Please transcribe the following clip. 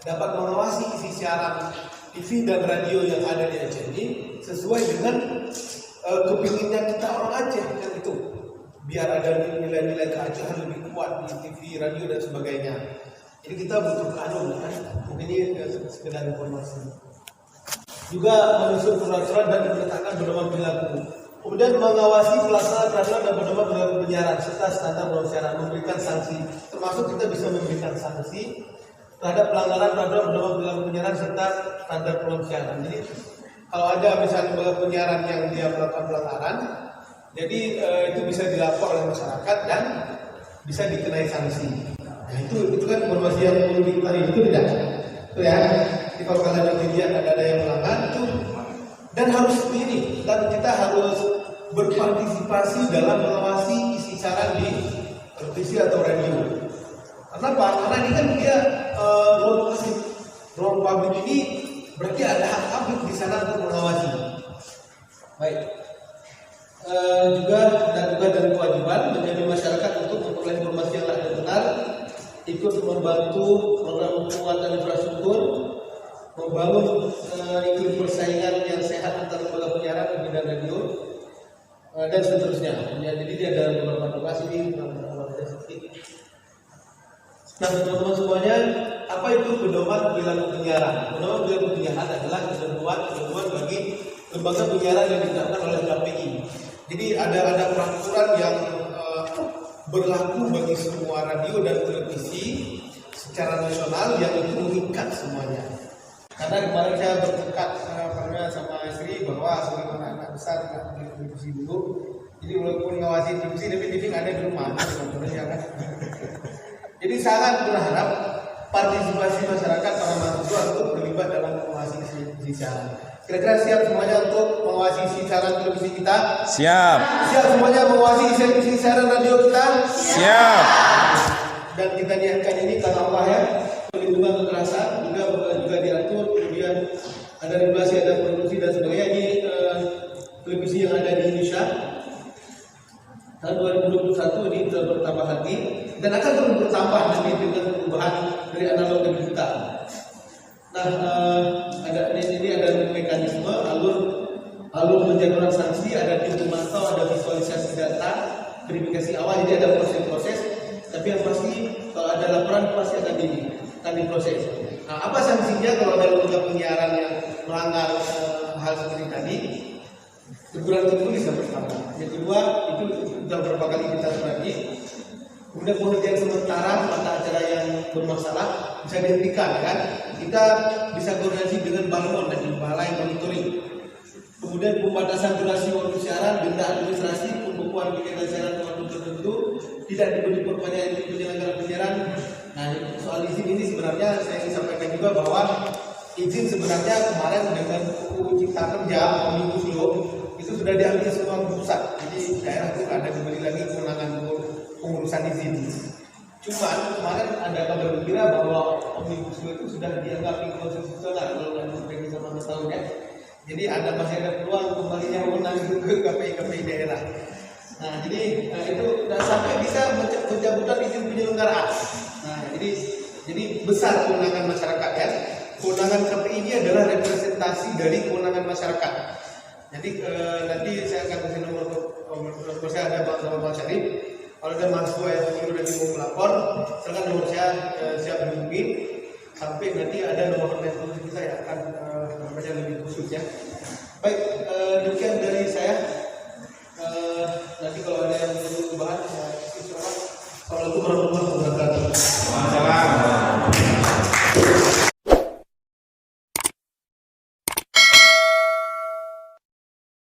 dapat mengawasi isi siaran TV dan radio yang ada di Aceh ini sesuai dengan kepinginnya kita orang Aceh kan itu, biar ada nilai-nilai keacehan lebih kuat di TV, radio dan sebagainya. Jadi kita butuh kanun kan, mungkin ini sekedar informasi. Juga menyusun peraturan dan meletakkan pedoman perilaku. Kemudian mengawasi pelaksanaan peraturan dan pedoman perilaku penyiaran serta standar penyiaran, memberikan sanksi. Termasuk kita bisa memberikan sanksi terhadap pelanggaran peraturan pedoman perilaku penyiaran serta standar penyiaran. Jadi kalau ada misalnya penyiaran yang dia melakukan pelanggaran, jadi itu bisa dilapor oleh masyarakat dan bisa dikenai sanksi. Nah itu kan informasi yang perlu diketahui, itu tidak? Itu ya. Jadi kalau kalian lihat ada yang melanggar itu, dan harus ini, dan kita harus berpartisipasi dalam mengawasi isi siaran di televisi atau radio. Kenapa? Karena ini kan dia ruang publik ini berarti ada hak publik di sana untuk mengawasi. Baik. Juga dan kewajiban menjadi masyarakat untuk memperoleh informasi yang layak dan benar, ikut membantu program penguatan infrastruktur, membangun iklim persaingan yang sehat antara lembaga penyiaran dan bidang radio dan seterusnya. Ya, jadi dia ada beberapa tugas ini. Nah, teman-teman semuanya, apa itu pedoman perilaku penyiaran? Pedoman perilaku penyiaran adalah ketentuan bagi lembaga penyiaran yang ditetapkan oleh KPI. Jadi ada peraturan yang berlaku bagi semua radio dan televisi secara nasional yang itu mengikat semuanya. Karena kemarin saya bertekad sama istri bahwa sebagai anak besar nggak di televisi dulu. Jadi walaupun ngawasi televisi, tapi TV ada di rumah, teman-teman kan. Jadi sangat berharap partisipasi masyarakat para mahasiswa untuk terlibat dalam mengawasi isi siaran. Kira-kira siap semuanya untuk mengawasi isi siaran televisi kita? Siap. Siap semuanya mengawasi isi siaran radio kita? Siap. Dan kita niatkan ini karena Allah ya, perlindungan kekerasan juga diatur, kemudian ada regulasi, ada produksi dan sebagainya. Ini televisi yang ada di Indonesia tahun 2021 ini sudah bertambah lagi dan akan terus bertambah nanti dengan perubahan dari analog ke digital. Nah, ini ada mekanisme alur penjatuhan sanksi, ada pintu mantau, ada visualisasi data, verifikasi awal, jadi ada proses-proses. Tapi yang pasti kalau ada laporan pasti akan diproses. Nah, apa sanksinya kalau ada lembaga penyiaran yang melanggar hal seperti tadi? Teguran tertulis yang pertama. Yang kedua itu sudah beberapa kali kita surati. Kemudian penghentian sementara mata acara yang bermasalah bisa dihentikan kan? Kita bisa koordinasi dengan Balmon dan Balai Monitoring. Kemudian pembatasan durasi waktu siaran, denda administrasi, pembekuan kegiatan siaran waktu tertentu, tidak diberi perpanjangan penyelenggara penyiaran. Nah, soal izin ini sebenarnya saya ingin sampaikan juga bahwa izin sebenarnya kemarin dengan UU Cipta Kerja Omnibus Law itu sudah diambil semua pusat. Jadi daerah itu ada kembali lagi kewenangan pengurusan izin. Cuman kemarin ada kabar gembira bahwa Omnibus Law itu sudah dianggap inkonstitusional kalau sampai sama tahun ya. Jadi masih ada peluang kembalinya wewenang itu ke KPI daerah. Nah, jadi itu sudah sampai bisa pencabutan izin penyelenggaraan. Nah, jadi besar kewenangan masyarakat ya. Kewenangan KPI ini adalah representasi dari kewenangan masyarakat. Jadi nanti saya akan kasih nomor saya ada Bang Syarif. Kalau ada mahasiswa yang nanti mau melapor, silakan nomor saya siap dihubungi. Sampai nanti ada nomor telepon kita yang akan lebih khusus ya. Baik, demikian dari